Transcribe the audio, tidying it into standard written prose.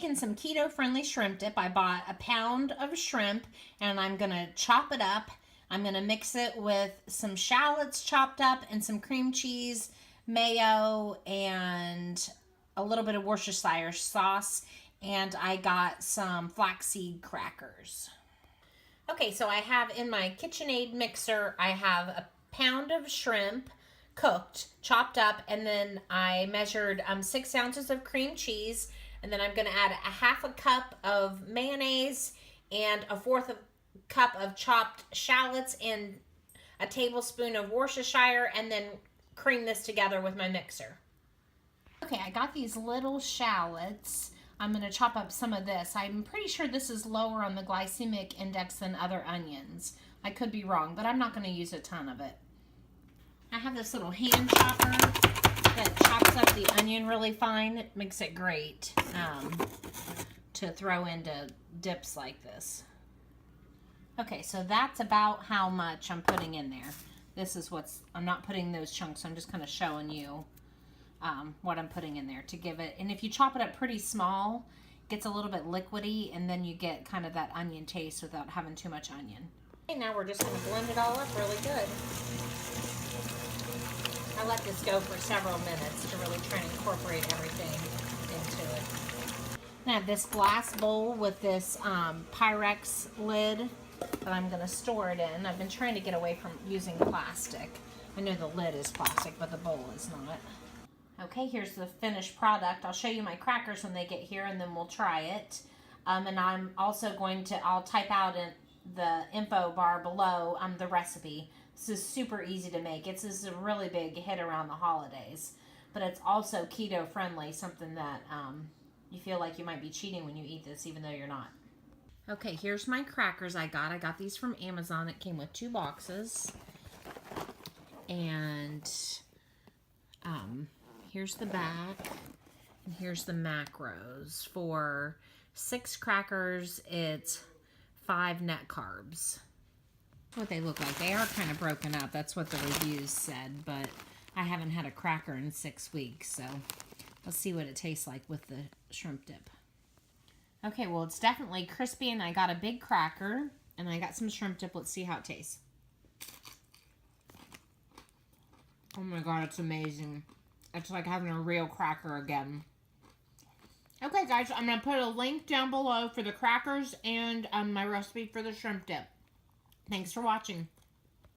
making some keto-friendly shrimp dip. I bought a pound of shrimp, and I'm going to chop it up. I'm going to mix it with some shallots chopped up and some cream cheese, mayo, and a little bit of Worcestershire sauce. And I got some flaxseed crackers. Okay, so I have in my KitchenAid mixer, I have a pound of shrimp, cooked, chopped up, and then I measured 6 ounces of cream cheese, and then I'm going to add a half a cup of mayonnaise and a fourth of cup of chopped shallots and a tablespoon of Worcestershire, and then cream this together with my mixer. Okay, I got these little shallots. I'm going to chop up some of this. I'm pretty sure this is lower on the glycemic index than other onions. I could be wrong, but I'm not going to use a ton of it. I have this little hand chopper that chops up the onion really fine. It makes it great to throw into dips like this. Okay, so that's about how much I'm putting in there. This is I'm not putting those chunks, I'm just kind of showing you what I'm putting in there to give it. And if you chop it up pretty small, it gets a little bit liquidy, and then you get kind of that onion taste without having too much onion. Okay, now we're just going to blend it all up really good. I let this go for several minutes to really try and incorporate everything into it. Now I have this glass bowl with this Pyrex lid that I'm going to store it in. I've been trying to get away from using plastic. I know the lid is plastic, but the bowl is not. Okay, here's the finished product. I'll show you my crackers when they get here, and then we'll try it. And I'm also I'll type out in the info bar below the recipe. This is super easy to make. This is a really big hit around the holidays, but it's also keto friendly, something that you feel like you might be cheating when you eat this, even though you're not. Okay, here's my crackers I got. I got these from Amazon. It came with 2 boxes. And here's the back, and here's the macros. For 6 crackers, it's 5 net carbs. What they look like. They are kind of broken up. That's what the reviews said, but I haven't had a cracker in 6 weeks, so let's see what it tastes like with the shrimp dip. Okay, well, it's definitely crispy, and I got a big cracker, and I got some shrimp dip. Let's see how it tastes. Oh my god, it's amazing. It's like having a real cracker again. Okay, guys, I'm going to put a link down below for the crackers and my recipe for the shrimp dip. Thanks for watching.